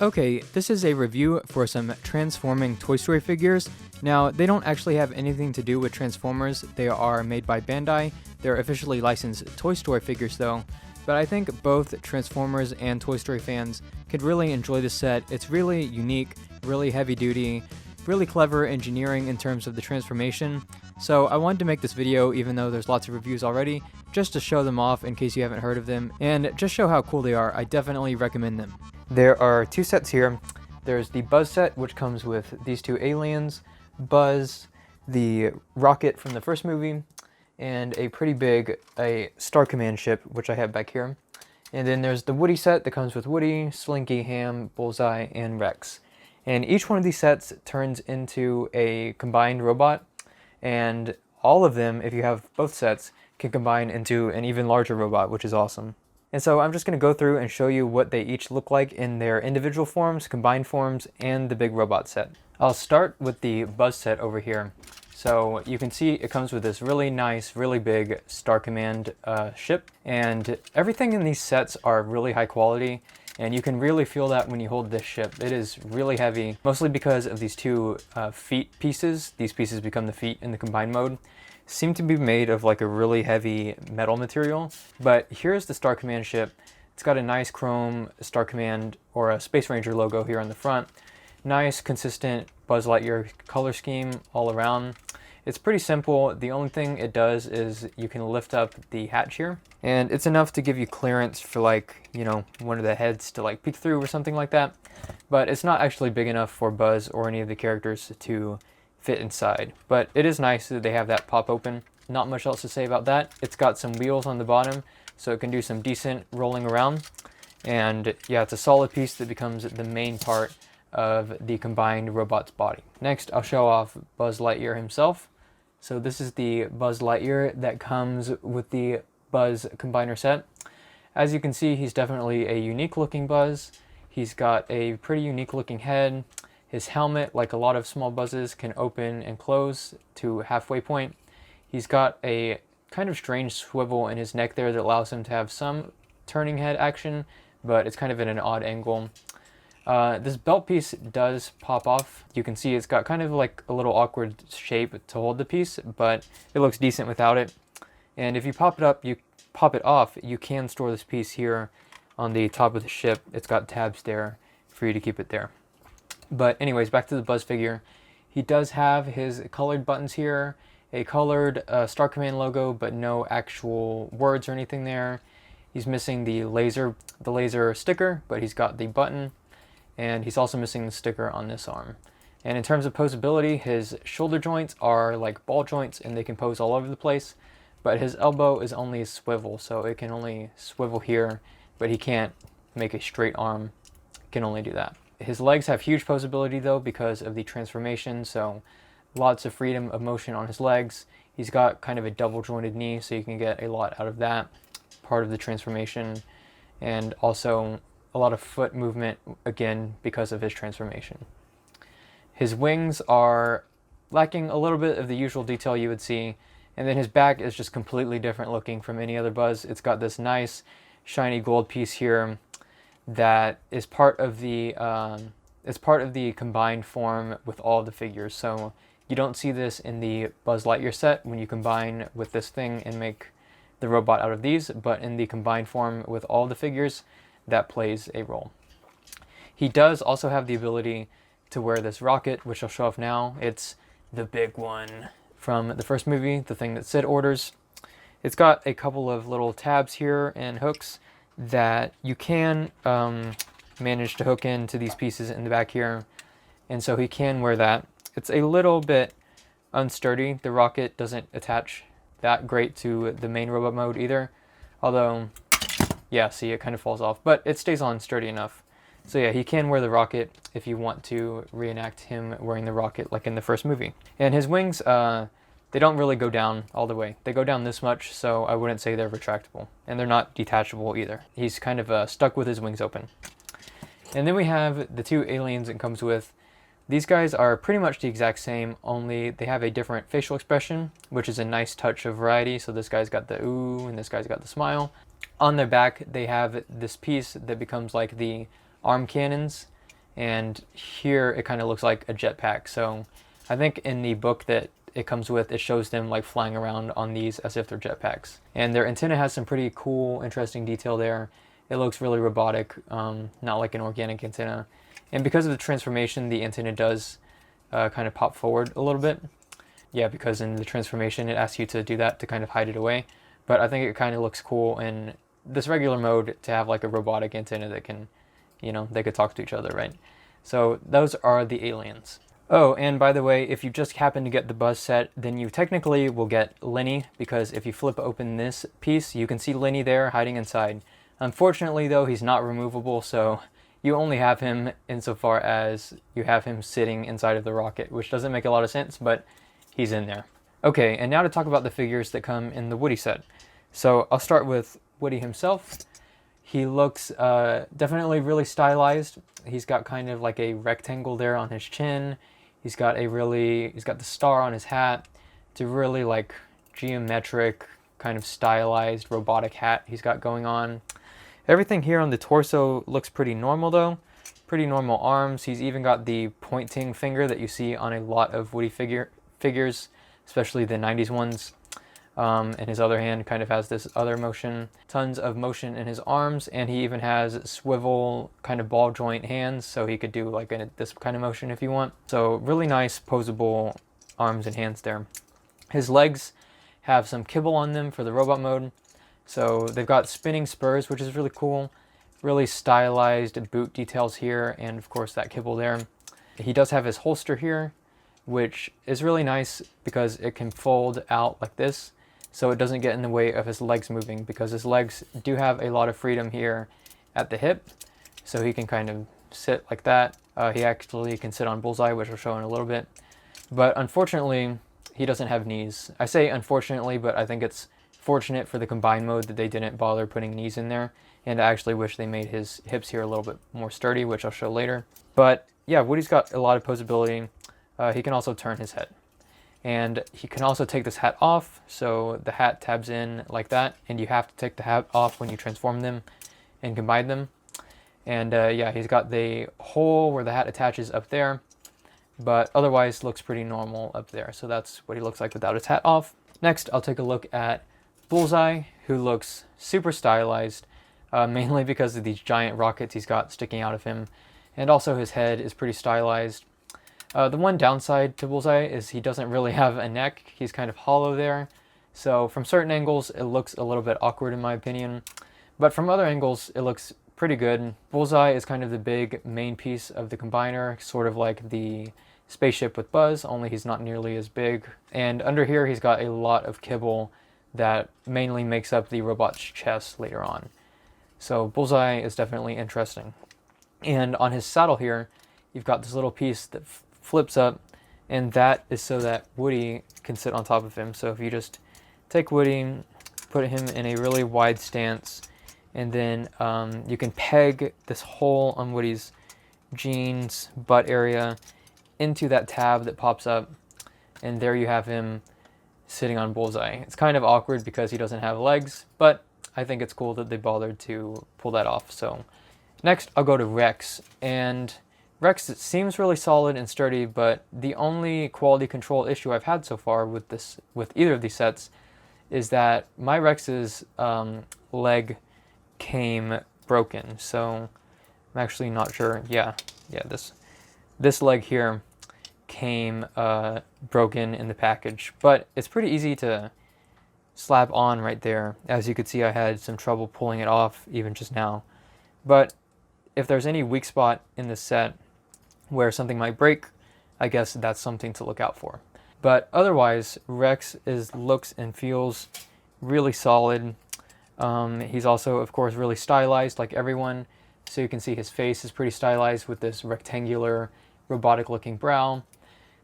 Okay, this is a review for some transforming Toy Story figures. Now, they don't actually have anything to do with Transformers. They are made by Bandai. They're officially licensed Toy Story figures though. But I think both Transformers and Toy Story fans could really enjoy this set. It's really unique, really heavy duty, really clever engineering in terms of the transformation. So I wanted to make this video even though there's lots of reviews already, just to show them off in case you haven't heard of them, and just show how cool they are. I definitely recommend them. There are two sets here. There's the Buzz set, which comes with these two aliens, Buzz, the rocket from the first movie, and a pretty big Star Command ship, which I have back here. And then there's the Woody set that comes with Woody, Slinky, Ham, Bullseye, and Rex. And each one of these sets turns into a combined robot, and all of them, if you have both sets, can combine into an even larger robot, which is awesome. And so I'm just going to go through and show you what they each look like in their individual forms, combined forms, and the big robot set. I'll start with the Buzz set over here. So you can see it comes with this really nice, really big Star Command ship, and everything in these sets are really high quality, and you can really feel that when you hold this ship. It is really heavy, mostly because of these two feet pieces. These pieces become the feet in the combined mode. Seem to be made of like a really heavy metal material, but here's the Star Command ship. It's got a nice chrome Star Command or a Space Ranger logo here on the front. Nice, consistent Buzz Lightyear color scheme all around. It's pretty simple. The only thing it does is you can lift up the hatch here, and it's enough to give you clearance for, like, you know, one of the heads to like peek through or something like that, but it's not actually big enough for Buzz or any of the characters to fit inside. But it is nice that they have that pop open. Not much else to say about that. It's got some wheels on the bottom, so it can do some decent rolling around. And yeah, it's a solid piece that becomes the main part of the combined robot's body. Next, I'll show off Buzz Lightyear himself. So this is the Buzz Lightyear that comes with the Buzz Combiner set. As you can see, he's definitely a unique looking Buzz. He's got a pretty unique looking head. His helmet, like a lot of small Buzzes, can open and close to halfway point. He's got a kind of strange swivel in his neck there that allows him to have some turning head action, but it's kind of at an odd angle. This belt piece does pop off. You can see it's got kind of like a little awkward shape to hold the piece, but it looks decent without it. And if you pop it off, you can store this piece here on the top of the ship. It's got tabs there for you to keep it there. But anyways, back to the Buzz figure. He does have his colored buttons here, a colored Star Command logo, but no actual words or anything there. He's missing the laser sticker, but he's got the button, and he's also missing the sticker on this arm. And in terms of posability, his shoulder joints are like ball joints, and they can pose all over the place, but his elbow is only a swivel, so it can only swivel here, but he can't make a straight arm. Can only do that. His legs have huge posability though because of the transformation, so lots of freedom of motion on his legs. He's got kind of a double jointed knee, so you can get a lot out of that part of the transformation, and also a lot of foot movement, again, because of his transformation. His wings are lacking a little bit of the usual detail you would see, and then his back is just completely different looking from any other Buzz. It's got this nice shiny gold piece here that is part of the combined form with all the figures. So you don't see this in the Buzz Lightyear set when you combine with this thing and make the robot out of these, but in the combined form with all the figures, that plays a role. He does also have the ability to wear this rocket, which I'll show off now. It's the big one from the first movie, the thing that Sid orders. It's got a couple of little tabs here and hooks that you can manage to hook into these pieces in the back here, and so he can wear that. It's a little bit unsturdy. The rocket doesn't attach that great to the main robot mode either, although yeah, see, it kind of falls off, but it stays on sturdy enough. So yeah, he can wear the rocket if you want to reenact him wearing the rocket like in the first movie. And his wings, they don't really go down all the way. They go down this much, so I wouldn't say they're retractable. And they're not detachable either. He's kind of stuck with his wings open. And then we have the two aliens it comes with. These guys are pretty much the exact same, only they have a different facial expression, which is a nice touch of variety. So this guy's got the ooh, and this guy's got the smile. On their back, they have this piece that becomes like the arm cannons, and here it kind of looks like a jetpack. So I think in the book that it comes with, it shows them like flying around on these as if they're jetpacks. And their antenna has some pretty cool, interesting detail there. It looks really robotic, not like an organic antenna. And because of the transformation, the antenna does kind of pop forward a little bit. Yeah, because in the transformation, it asks you to do that to kind of hide it away. But I think it kind of looks cool in this regular mode to have like a robotic antenna that can, you know, they could talk to each other, right? So those are the aliens. Oh, and by the way, if you just happen to get the Buzz set, then you technically will get Lenny, because if you flip open this piece, you can see Lenny there hiding inside. Unfortunately, though, he's not removable, so you only have him insofar as you have him sitting inside of the rocket, which doesn't make a lot of sense, but he's in there. Okay, and now to talk about the figures that come in the Woody set. So I'll start with Woody himself. He looks definitely really stylized. He's got kind of like a rectangle there on his chin. He's got the star on his hat. It's a really like geometric, kind of stylized robotic hat he's got going on. Everything here on the torso looks pretty normal though. Pretty normal arms. He's even got the pointing finger that you see on a lot of Woody figures, especially the 90s ones. And his other hand kind of has this other motion. Tons of motion in his arms, and he even has swivel kind of ball joint hands, so he could do like this kind of motion if you want. So really nice posable arms and hands there. His legs have some kibble on them for the robot mode. So they've got spinning spurs, which is really cool. Really stylized boot details here, and of course that kibble there. He does have his holster here, which is really nice because it can fold out like this, so it doesn't get in the way of his legs moving, because his legs do have a lot of freedom here at the hip, so he can kind of sit like that. He actually can sit on Bullseye, which I'll show in a little bit. But unfortunately, he doesn't have knees. I say unfortunately, but I think it's fortunate for the combined mode that they didn't bother putting knees in there, and I actually wish they made his hips here a little bit more sturdy, which I'll show later. But yeah, Woody's got a lot of posability. He can also turn his head. And he can also take this hat off, so the hat tabs in like that, and you have to take the hat off when you transform them and combine them. And yeah, he's got the hole where the hat attaches up there, but otherwise looks pretty normal up there. So that's what he looks like without his hat off. Next, I'll take a look at Bullseye, who looks super stylized, mainly because of these giant rockets he's got sticking out of him, and also his head is pretty stylized. The one downside to Bullseye is he doesn't really have a neck. He's kind of hollow there. So from certain angles, it looks a little bit awkward in my opinion. But from other angles, it looks pretty good. Bullseye is kind of the big main piece of the combiner, sort of like the spaceship with Buzz, only he's not nearly as big. And under here, he's got a lot of kibble that mainly makes up the robot's chest later on. So Bullseye is definitely interesting. And on his saddle here, you've got this little piece that flips up, and that is so that Woody can sit on top of him. So if you just take Woody, put him in a really wide stance, and then you can peg this hole on Woody's jeans butt area into that tab that pops up, and there you have him sitting on Bullseye. It's kind of awkward because he doesn't have legs, but I think it's cool that they bothered to pull that off. So next I'll go to Rex, and Rex seems really solid and sturdy, but the only quality control issue I've had so far with either of these sets is that my Rex's leg came broken. So I'm actually not sure. Yeah, this leg here came broken in the package, but it's pretty easy to slap on right there. As you could see, I had some trouble pulling it off even just now. But if there's any weak spot in the set where something might break, I guess that's something to look out for. But otherwise, Rex looks and feels really solid. He's also, of course, really stylized like everyone. So you can see his face is pretty stylized with this rectangular, robotic-looking brow,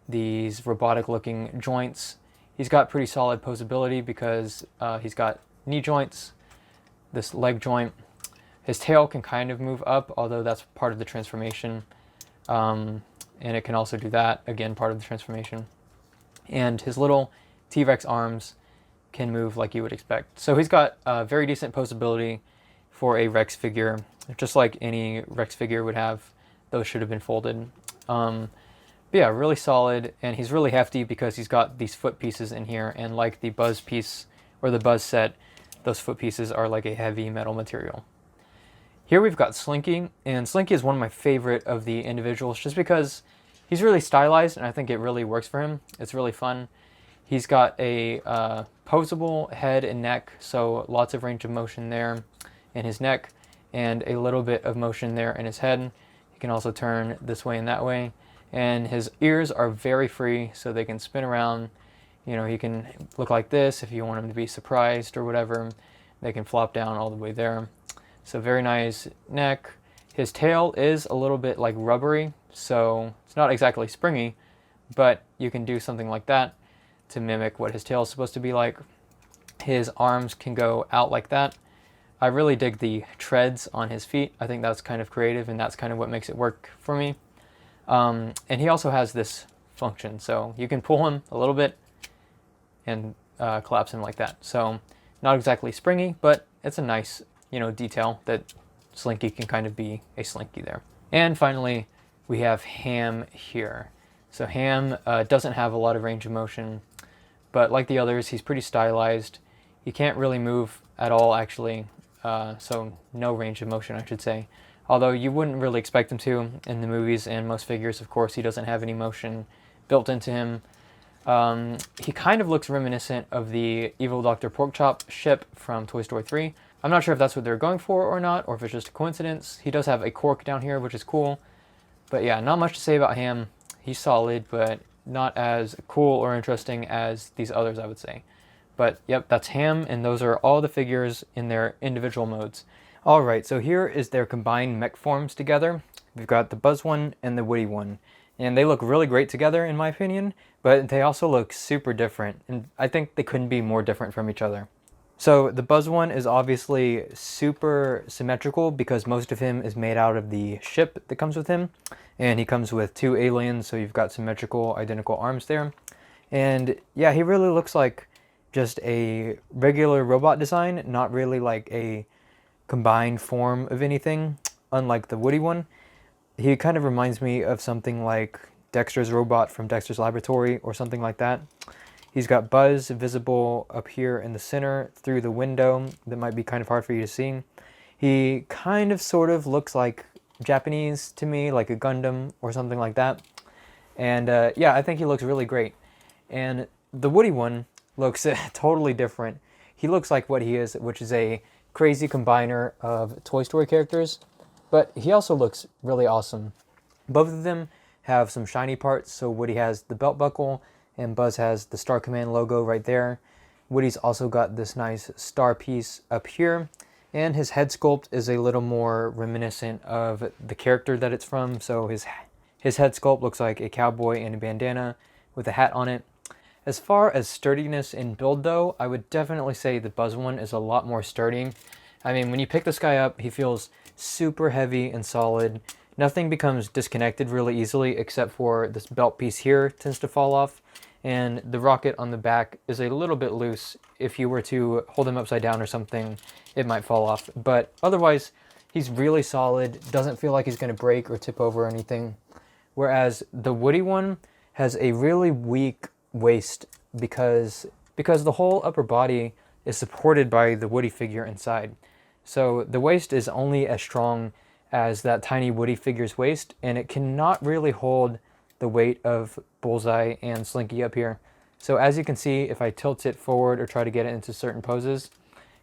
these robotic-looking joints. He's got pretty solid posability because he's got knee joints, this leg joint. His tail can kind of move up, although that's part of the transformation. And it can also do that, again, part of the transformation. And his little T-Rex arms can move like you would expect. So he's got very decent posability for a Rex figure, just like any Rex figure would have. those should have been folded. But yeah, really solid, and he's really hefty because he's got these foot pieces in here, and like the Buzz piece or the Buzz set, those foot pieces are like a heavy metal material. Here we've got Slinky, and Slinky is one of my favorite of the individuals just because he's really stylized, and I think it really works for him. It's really fun. He's got a posable head and neck, so lots of range of motion there in his neck, and a little bit of motion there in his head. He can also turn this way and that way. And his ears are very free, so they can spin around. You know, he can look like this if you want him to be surprised or whatever. They can flop down all the way there. So very nice neck. His tail is a little bit like rubbery, so it's not exactly springy, but you can do something like that to mimic what his tail is supposed to be like. His arms can go out like that. I really dig the treads on his feet. I think that's kind of creative, and that's kind of what makes it work for me. And he also has this function, so you can pull him a little bit and collapse him like that. So not exactly springy, but it's a nice, you know, detail that Slinky can kind of be a Slinky there. And finally, we have Ham here. So Ham doesn't have a lot of range of motion, but like the others, he's pretty stylized. He can't really move at all, actually, so no range of motion, I should say. Although you wouldn't really expect him to in the movies and most figures. Of course, he doesn't have any motion built into him. He kind of looks reminiscent of the Evil Dr. Porkchop ship from Toy Story 3. I'm not sure if that's what they're going for or not, or if it's just a coincidence. He does have a cork down here, which is cool. But yeah, not much to say about him. He's solid, but not as cool or interesting as these others, I would say. But yep, that's Ham, and those are all the figures in their individual modes. Alright, so here is their combined mech forms together. We've got the Buzz one and the Woody one. And they look really great together, in my opinion, but they also look super different, and I think they couldn't be more different from each other. So the Buzz one is obviously super symmetrical because most of him is made out of the ship that comes with him, and he comes with 2 aliens, so you've got symmetrical, identical arms there. And yeah, he really looks like just a regular robot design, not really like a combined form of anything, unlike the Woody one. He kind of reminds me of something like Dexter's robot from Dexter's Laboratory or something like that. He's got Buzz visible up here in the center through the window that might be kind of hard for you to see. He kind of sort of looks like Japanese to me, like a Gundam or something like that. And yeah, I think he looks really great. And the Woody one looks totally different. He looks like what he is, which is a crazy combiner of Toy Story characters, but he also looks really awesome. Both of them have some shiny parts, so Woody has the belt buckle and Buzz has the Star Command logo right there. Woody's also got this nice star piece up here, and his head sculpt is a little more reminiscent of the character that it's from, so his head sculpt looks like a cowboy in a bandana with a hat on it. As far as sturdiness in build though, I would definitely say the Buzz one is a lot more sturdy. I mean, when you pick this guy up, he feels super heavy and solid. Nothing becomes disconnected really easily except for this belt piece here tends to fall off, and the rocket on the back is a little bit loose. If you were to hold him upside down or something, it might fall off. But otherwise, he's really solid, doesn't feel like he's going to break or tip over or anything. Whereas the Woody one has a really weak waist because the whole upper body is supported by the Woody figure inside. So the waist is only as strong as that tiny Woody figure's waist, and it cannot really hold the weight of Bullseye and Slinky up here. So as you can see, if I tilt it forward or try to get it into certain poses,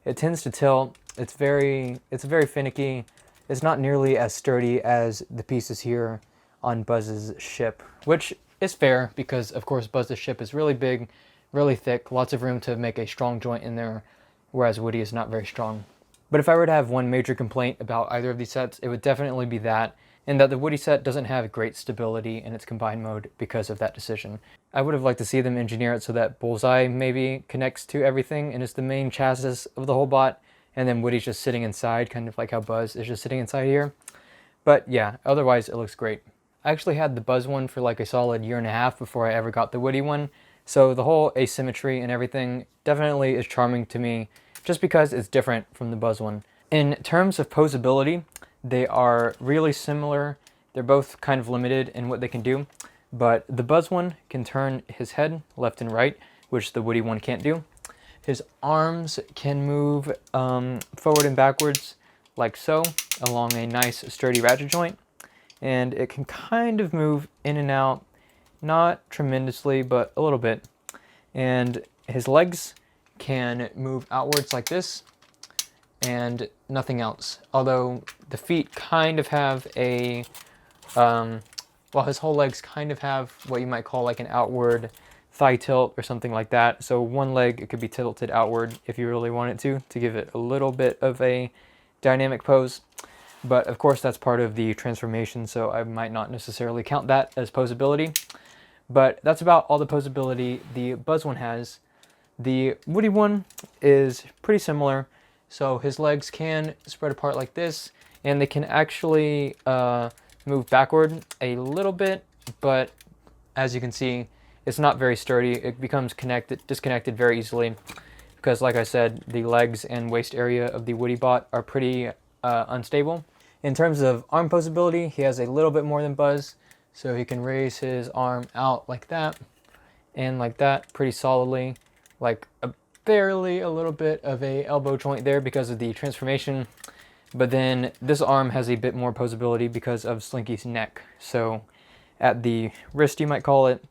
it tends to tilt. It's very finicky. It's not nearly as sturdy as the pieces here on Buzz's ship, which is fair because of course Buzz's ship is really big, really thick, lots of room to make a strong joint in there, whereas Woody is not very strong. But if I were to have one major complaint about either of these sets, it would definitely be that, and that the Woody set doesn't have great stability in its combined mode because of that decision. I would have liked to see them engineer it so that Bullseye maybe connects to everything and is the main chassis of the whole bot, and then Woody's just sitting inside, kind of like how Buzz is just sitting inside here. But yeah, otherwise it looks great. I actually had the Buzz one for like a solid 1.5 years before I ever got the Woody one, so the whole asymmetry and everything definitely is charming to me, just because it's different from the Buzz one. In terms of posability, they are really similar They're both kind of limited in what they can do, but the Buzz one can turn his head left and right, which the Woody one can't do. His arms can move forward and backwards like so, along a nice sturdy ratchet joint, and it can kind of move in and out, not tremendously, but a little bit. And his legs can move outwards like this, and nothing else. Although the feet kind of have a, well, his whole legs kind of have what you might call like an outward thigh tilt or something like that. So one leg, it could be tilted outward if you really want it to give it a little bit of a dynamic pose. But of course that's part of the transformation, so I might not necessarily count that as posability. But that's about all the posability the Buzz one has. The Woody one is pretty similar. So his legs can spread apart like this, and they can actually move backward a little bit, but as you can see, it's not very sturdy. It becomes disconnected very easily because, like I said, the legs and waist area of the Woody bot are pretty unstable. In terms of arm posability, he has a little bit more than Buzz, so he can raise his arm out like that and like that pretty solidly, like barely a little bit of a elbow joint there because of the transformation. But then this arm has a bit more posability because of Slinky's neck. So at the wrist, you might call it,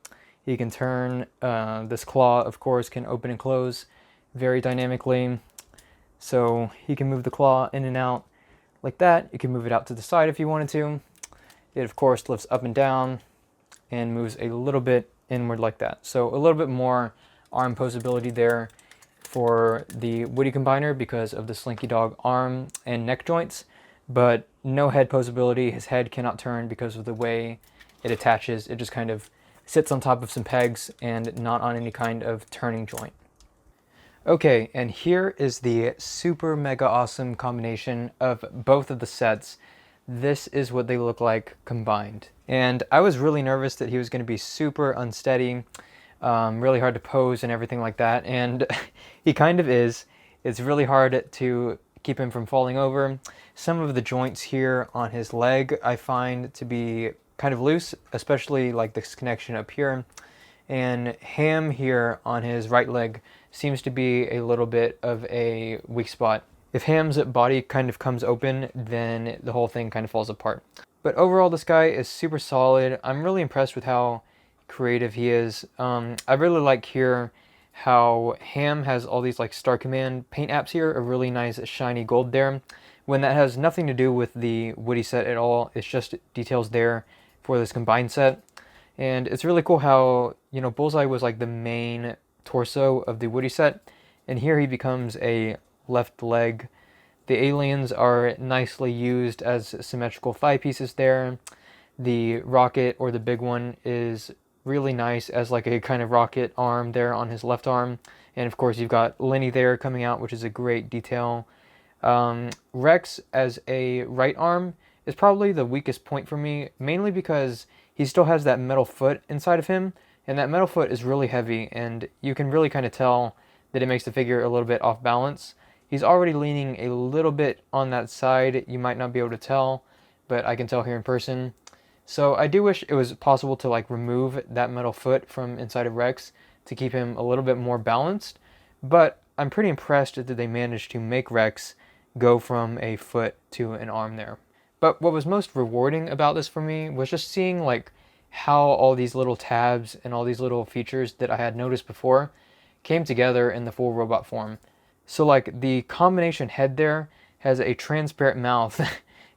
he can turn, this claw, of course, can open and close very dynamically. So he can move the claw in and out like that. You can move it out to the side if you wanted to. It, of course, lifts up and down and moves a little bit inward like that. So a little bit more arm posability there for the Woody Combiner because of the Slinky Dog arm and neck joints, but no head posability. His head cannot turn because of the way it attaches. It just kind of sits on top of some pegs and not on any kind of turning joint. Okay, and here is the super mega awesome combination of both of the sets. This is what they look like combined. And I was really nervous that he was going to be super unsteady, really hard to pose and everything like that, and he kind of is. It's really hard to keep him from falling over. Some of the joints here on his leg I find to be kind of loose, especially like this connection up here. And Ham here on his right leg seems to be a little bit of a weak spot. If Ham's body kind of comes open, then the whole thing kind of falls apart. But overall, this guy is super solid. I'm really impressed with how creative he is. I really like here how Ham has all these like Star Command paint apps here, a really nice shiny gold there, when that has nothing to do with the Woody set at all. It's just details there for this combined set. And it's really cool how, you know, Bullseye was like the main torso of the Woody set, and here he becomes a left leg. The aliens are nicely used as symmetrical thigh pieces there. The rocket, or the big one, is really nice as like a kind of rocket arm there on his left arm. And of course you've got Lenny there coming out, which is a great detail. Rex as a right arm is probably the weakest point for me, mainly because he still has that metal foot inside of him, and that metal foot is really heavy, and you can really kind of tell that it makes the figure a little bit off balance. He's already leaning a little bit on that side. You might not be able to tell, but I can tell here in person. So I do wish it was possible to like remove that metal foot from inside of Rex to keep him a little bit more balanced, but I'm pretty impressed that they managed to make Rex go from a foot to an arm there. But what was most rewarding about this for me was just seeing like how all these little tabs and all these little features that I had noticed before came together in the full robot form. So like the combination head there has a transparent mouth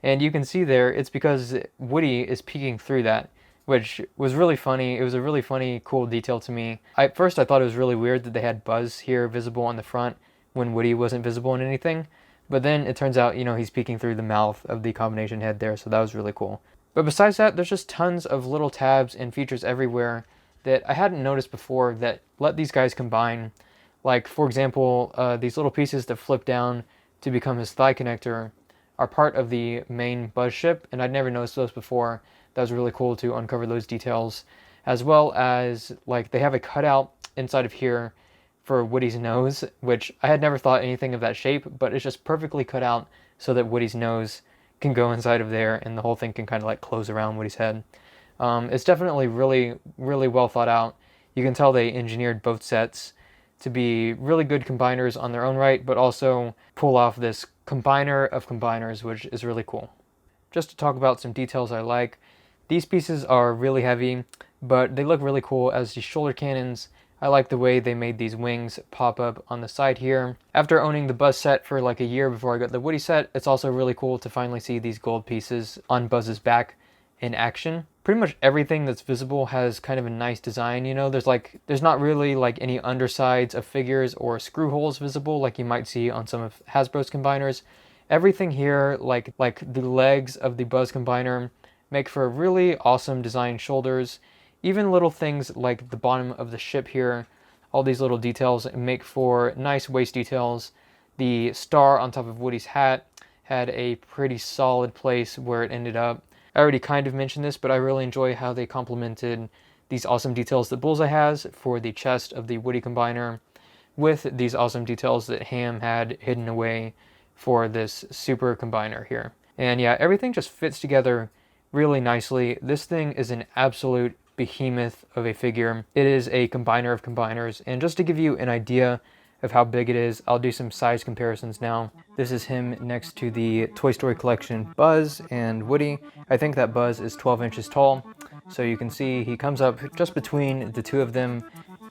and you can see there it's because Woody is peeking through that, which was really funny. It was a really funny, cool detail to me. At first I thought it was really weird that they had Buzz here visible on the front when Woody wasn't visible in anything. But then it turns out, you know, he's peeking through the mouth of the combination head there, so that was really cool. But besides that, there's just tons of little tabs and features everywhere that I hadn't noticed before that let these guys combine. Like, for example, these little pieces that flip down to become his thigh connector are part of the main Buzz ship, and I'd never noticed those before. That was really cool to uncover those details. As well as, like, they have a cutout inside of here for Woody's nose, which I had never thought anything of that shape, but it's just perfectly cut out so that Woody's nose can go inside of there, and the whole thing can kind of like close around Woody's head. It's definitely really, really well thought out. You can tell they engineered both sets to be really good combiners on their own right, but also pull off this combiner of combiners, which is really cool. Just to talk about some details I like, these pieces are really heavy, but they look really cool as these shoulder cannons. I like the way they made these wings pop up on the side here. After owning the Buzz set for like a year before I got the Woody set, it's also really cool to finally see these gold pieces on Buzz's back in action. Pretty much everything that's visible has kind of a nice design, you know. There's not really like any undersides of figures or screw holes visible like you might see on some of Hasbro's combiners. Everything here, like the legs of the Buzz combiner, make for really awesome designed shoulders. Even little things like the bottom of the ship here, all these little details make for nice waist details. The star on top of Woody's hat had a pretty solid place where it ended up. I already kind of mentioned this, but I really enjoy how they complemented these awesome details that Bullseye has for the chest of the Woody combiner with these awesome details that Ham had hidden away for this super combiner here. And yeah, everything just fits together really nicely. This thing is an absolute behemoth of a figure. It is a combiner of combiners, and just to give you an idea of how big it is, I'll do some size comparisons now. This is him next to the Toy Story Collection Buzz and Woody. I think that Buzz is 12 inches tall, so you can see he comes up just between the two of them.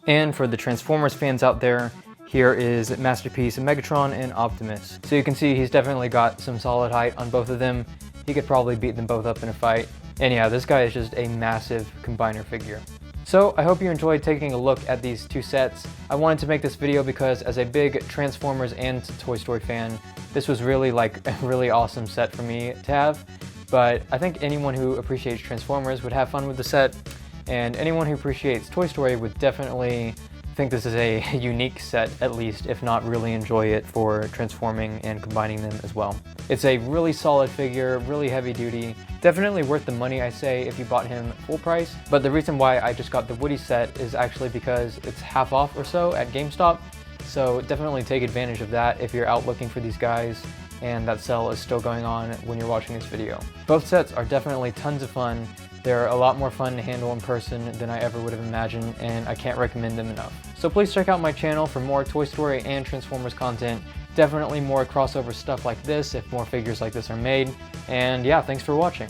And for the Transformers fans out there, here is Masterpiece Megatron and Optimus. So you can see he's definitely got some solid height on both of them. He could probably beat them both up in a fight. And yeah, this guy is just a massive combiner figure. So I hope you enjoyed taking a look at these two sets. I wanted to make this video because as a big Transformers and Toy Story fan, this was really like a really awesome set for me to have. But I think anyone who appreciates Transformers would have fun with the set, and anyone who appreciates Toy Story would definitely think this is a unique set, at least, if not really enjoy it for transforming and combining them as well. It's a really solid figure, really heavy duty, definitely worth the money, I say, if you bought him full price. But the reason why I just got the Woody set is actually because it's half off or so at GameStop, so definitely take advantage of that if you're out looking for these guys and that sale is still going on when you're watching this video. Both sets are definitely tons of fun. They're a lot more fun to handle in person than I ever would have imagined, and I can't recommend them enough. So please check out my channel for more Toy Story and Transformers content. Definitely more crossover stuff like this if more figures like this are made. And yeah, thanks for watching.